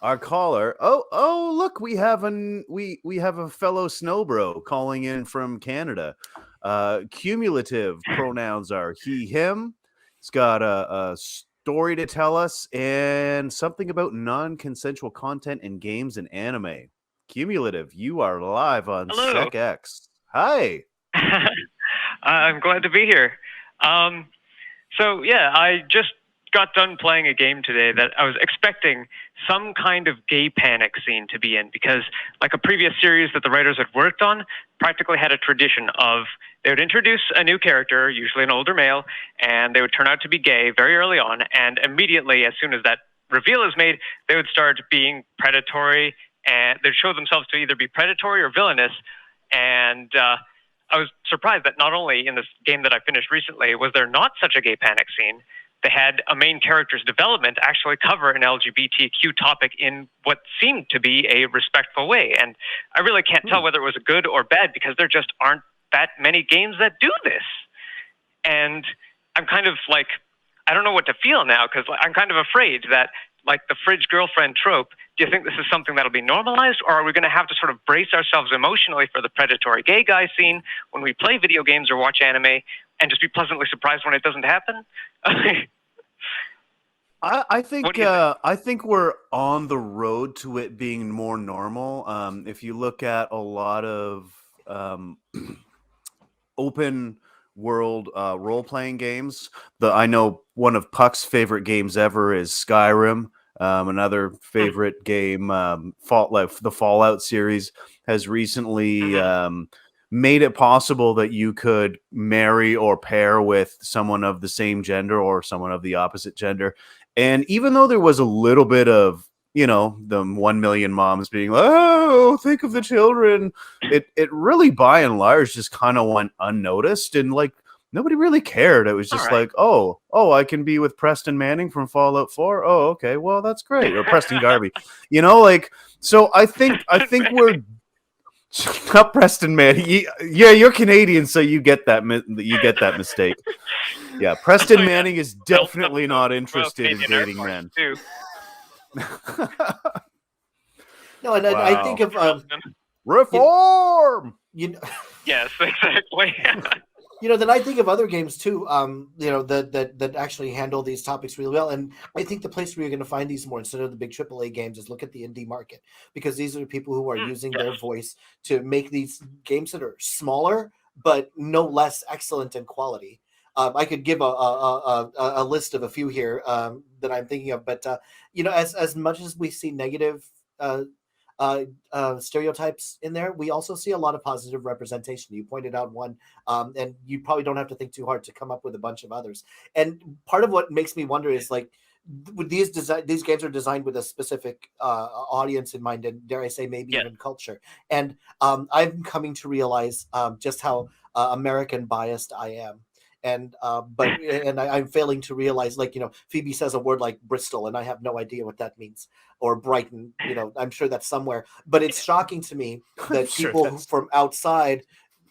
Our caller. Oh, look, we have a fellow snowbro calling in from Canada. Cumulative pronouns are he, him. He's got a story to tell us and something about non-consensual content in games and anime. Cumulative, you are live on Hello. SecX. Hi. I'm glad to be here. Um, yeah, I just got done playing a game today that I was expecting some kind of gay panic scene to be in because, like a previous series that the writers had worked on, practically had a tradition of they would introduce a new character, usually an older male, and they would turn out to be gay very early on, and immediately, as soon as that reveal is made, they would start being predatory, and they'd show themselves to either be predatory or villainous, and I was surprised that not only in this game that I finished recently was there not such a gay panic scene, they had a main character's development actually cover an LGBTQ topic in what seemed to be a respectful way. And I really can't tell whether it was good or bad because there just aren't that many games that do this. And I'm kind of like, I don't know what to feel now because I'm kind of afraid that, like the fridge girlfriend trope, do you think this is something that'll be normalized, or are we going to have to sort of brace ourselves emotionally for the predatory gay guy scene when we play video games or watch anime and just be pleasantly surprised when it doesn't happen? I What think do you think? I think we're on the road to it being more normal. If you look at a lot of open world role playing games, I know one of Puck's favorite games ever is Skyrim. Another favorite game, the Fallout series, has recently Mm-hmm. made it possible that you could marry or pair with someone of the same gender or someone of the opposite gender. And even though there was a little bit of, the 1 million moms being like, oh, think of the children, it really by and large just kind of went unnoticed, and like nobody really cared. It was All just right. like, oh, I can be with Preston Manning from Fallout 4. Oh, okay, well that's great. Or Preston Garvey. Like, so I think we're not Preston Manning. Yeah, you're Canadian, so you get that mistake. Yeah, Preston Oh yeah, Manning is built up definitely the not Royal interested in Canadian Air dating Force men. too. No, and I think Wow. of Charleston. you, Reform. you know, Yes, exactly. then I think of other games too. That actually handle these topics really well. And I think the place where you're going to find these more instead of the big AAA games is look at the indie market, because these are the people who are using Yes. their voice to make these games that are smaller but no less excellent in quality. I could give a list of a few here that I'm thinking of, but as much as we see negative uh, stereotypes in there, we also see a lot of positive representation. You pointed out one, and you probably don't have to think too hard to come up with a bunch of others. And part of what makes me wonder is like, with these games are designed with a specific audience in mind, and dare I say, maybe Yes. even culture. And I'm coming to realize just how American biased I am. I'm failing to realize, like, Phoebe says a word like Bristol and I have no idea what that means, or Brighton. I'm sure that's somewhere, but it's shocking to me I'm that sure people that's from outside,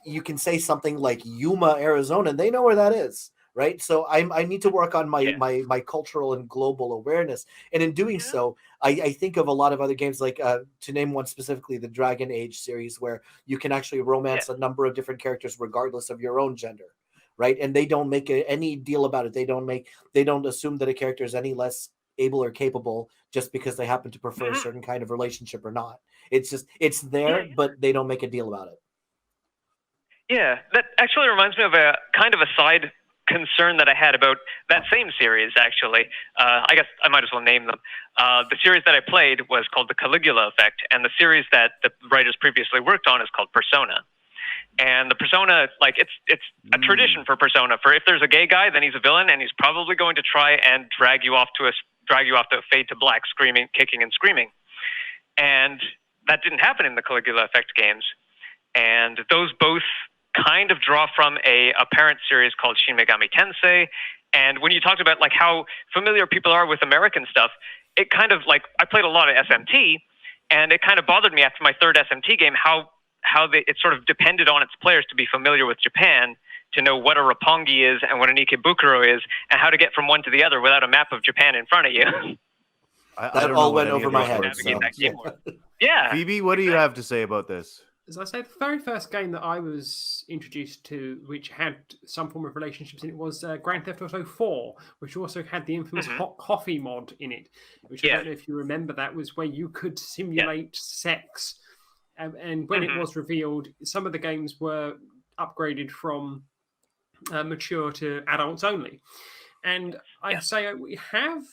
you can say something like Yuma, Arizona, and they know where that is, right? So I need to work on my Yes. my cultural and global awareness, and in doing Yeah. so, I think of a lot of other games, like to name one specifically, the Dragon Age series, where you can actually Yes. romance a number of different characters regardless of your own gender, right? And they don't make any deal about it. They don't assume that a character is any less able or capable just because they happen to prefer a Mhm. certain kind of relationship or not. It's Yeah. there, but they don't make a deal about it. Yeah, that actually reminds me of a kind of a side concern that I had about that same series, actually. I guess I might as well name them. The series that I played was called The Caligula Effect, and the series that the writers previously worked on is called Persona. And the Persona, like, it's a tradition for Persona. For if there's a gay guy, then he's a villain, and he's probably going to try and drag you off to a fade to black, screaming, kicking, and screaming. And that didn't happen in the Caligula Effect games. And those both kind of draw from a parent series called Shin Megami Tensei. And when you talked about like how familiar people are with American stuff, it kind of like I played a lot of SMT, and it kind of bothered me after my third SMT game it sort of depended on its players to be familiar with Japan, to know what a Roppongi is and what an Ikebukuro is, and how to get from one to the other without a map of Japan in front of you. I That don't all know what went any over of my those head. words Navigate mean. that Yeah. game. Yeah. Phoebe, what do you have to say about this? As I say, the very first game that I was introduced to, which had some form of relationships in it, was Grand Theft Auto 4, which also had the infamous hot coffee mod in it, which I Yes. don't know if you remember. That was where you could simulate sex. And when it was revealed, some of the games were upgraded from mature to adults only. And I say we have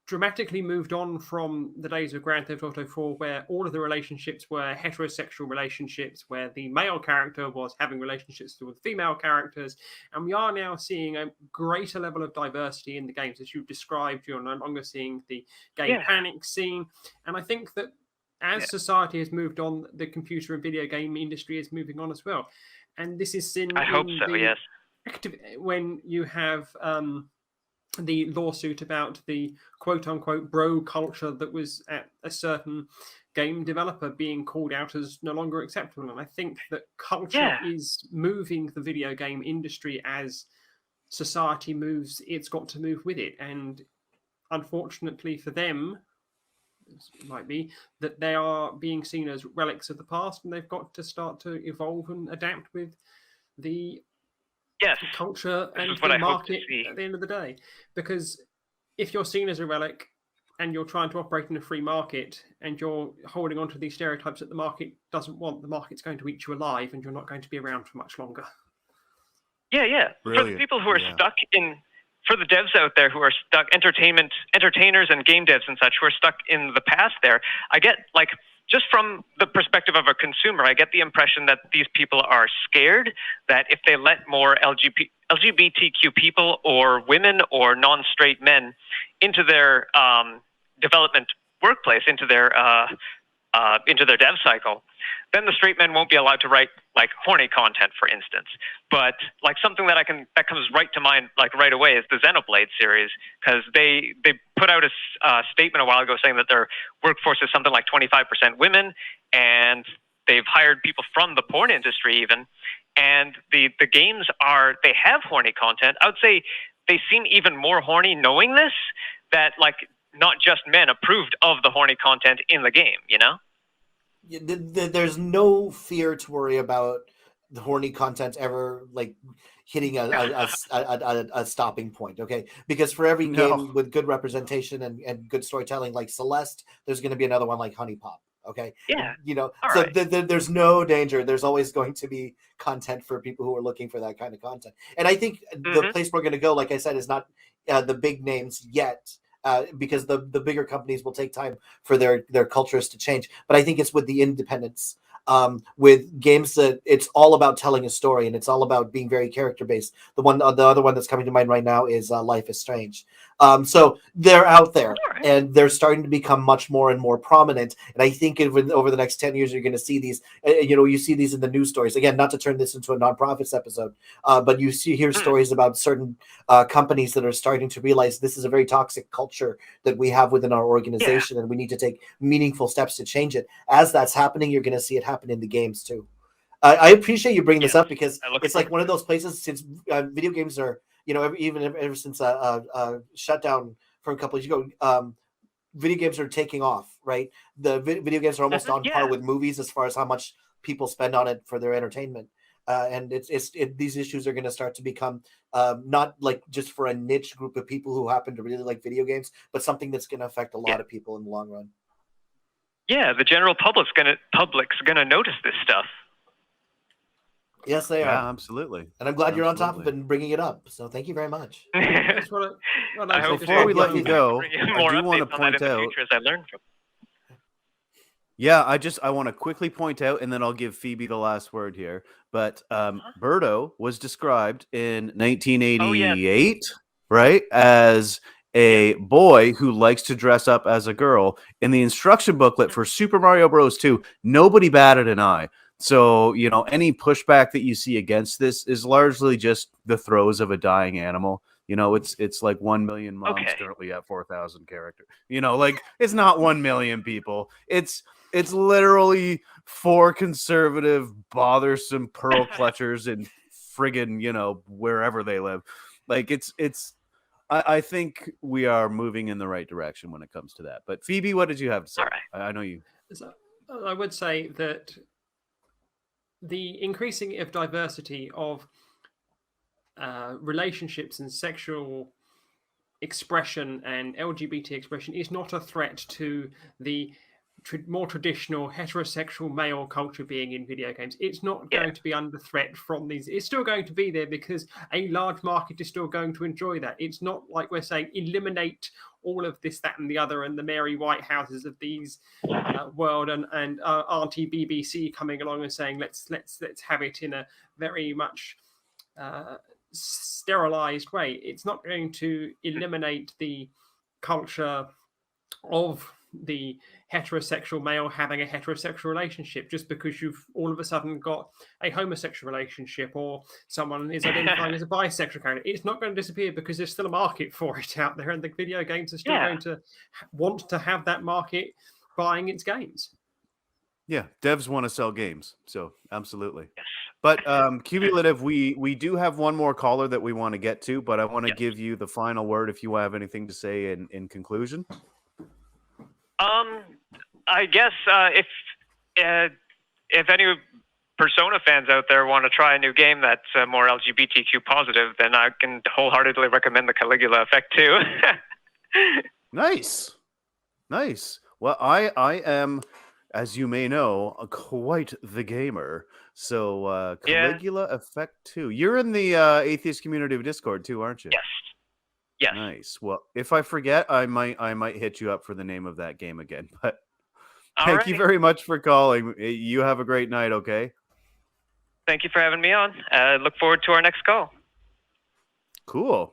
dramatically moved on from the days of Grand Theft Auto 4, where all of the relationships were heterosexual relationships, where the male character was having relationships with female characters, and we are now seeing a greater level of diversity in the games. As you've described, you're no longer seeing the gay panic scene, and I think that as society has moved on, the computer and video game industry is moving on as well. And this is seen I hope so, yes. when you have the lawsuit about the quote-unquote bro culture that was at a certain game developer being called out as no longer acceptable. And I think that culture is moving the video game industry as society moves. It's got to move with it. And unfortunately for them, it might be that they are being seen as relics of the past, and they've got to start to evolve and adapt with the culture and the market at the end of the day. Because if you're seen as a relic and you're trying to operate in a free market and you're holding on to these stereotypes that the market doesn't want, the market's going to eat you alive and you're not going to be around for much longer. Yeah. Brilliant. For the people who are stuck in, for the devs out there who are stuck, entertainers and game devs and such who are stuck in the past there, I get, like, just from the perspective of a consumer, I get the impression that these people are scared that if they let more LGBTQ people or women or non-straight men into their development workplace, into their dev cycle, then the straight men won't be allowed to write, like, horny content, for instance. But, like, something that comes right to mind, like, right away is the Xenoblade series, because they put out a statement a while ago saying that their workforce is something like 25% women, and they've hired people from the porn industry even, and the games they have horny content. I would say they seem even more horny knowing this, that, like, not just men approved of the horny content in the game, you know? There's no fear to worry about the horny content ever, like, hitting a stopping point, okay? Because for every game with good representation and good storytelling like Celeste, there's going to be another one like Honey Pop, okay? Yeah. You know, so there's no danger. There's always going to be content for people who are looking for that kind of content. And I think the place we're going to go, like I said, is not the big names yet. Because the bigger companies will take time for their cultures to change. But I think it's with the independents, with games that it's all about telling a story and it's all about being very character based. The other one that's coming to mind right now is Life is Strange. So they're out there and they're starting to become much more and more prominent. And I think over the next 10 years, you're going to see these, you see these in the news stories. Again, not to turn this into a nonprofits episode, but you hear stories about certain companies that are starting to realize this is a very toxic culture that we have within our organization and we need to take meaningful steps to change it. As that's happening, you're going to see it happen in the games too. I appreciate you bringing this up because it's like one of those places since video games are, ever since a shutdown for a couple of years ago, video games are taking off, right? The video games are almost on par with movies as far as how much people spend on it for their entertainment. And these issues are going to start to become not like just for a niche group of people who happen to really like video games, but something that's going to affect a lot of people in the long run. Yeah, the general public's gonna notice this stuff. Yes, they are. Yeah, absolutely. And I'm glad you're on top of it and bringing it up. So thank you very much. Before we let you go, I do want to point out. As I learned from. Yeah, I want to quickly point out, and then I'll give Phoebe the last word here. But Birdo was described in 1988, right, as a boy who likes to dress up as a girl. In the instruction booklet for Super Mario Bros. 2, nobody batted an eye. So, any pushback that you see against this is largely just the throes of a dying animal. It's like 1 million moms currently at 4,000 characters. It's not 1 million people. It's literally 4 conservative, bothersome pearl clutchers in friggin', wherever they live. Like it's I think we are moving in the right direction when it comes to that. But Phoebe, what did you have to say? All right. I know you. So, I would say that the increasing of diversity of relationships and sexual expression and LGBT expression is not a threat to the more traditional heterosexual male culture being in video games. It's not going to be under threat from these. It's still going to be there because a large market is still going to enjoy that. It's not like we're saying eliminate all of this, that, and the other, and the Mary Whitehouses of these world and Auntie BBC coming along and saying let's have it in a very much sterilized way. It's not going to eliminate the culture of the heterosexual male having a heterosexual relationship just because you've all of a sudden got a homosexual relationship or someone is identifying as a bisexual character. It's not going to disappear because there's still a market for it out there, and the video games are still going to want to have that market buying its games. Yeah, devs want to sell games, so absolutely. But Cumulative, we do have one more caller that we want to get to, but I want to give you the final word if you have anything to say in conclusion. I guess if any Persona fans out there want to try a new game that's more LGBTQ positive, then I can wholeheartedly recommend the Caligula Effect too. Nice. Well, I am, as you may know, quite the gamer. So Caligula Effect 2. You're in the Atheist Community of Discord too, aren't you? Yes. Yes. Nice. Well, if I forget, I might hit you up for the name of that game again. But thank you very much for calling. You have a great night, okay? Thank you for having me on. Look forward to our next call. Cool.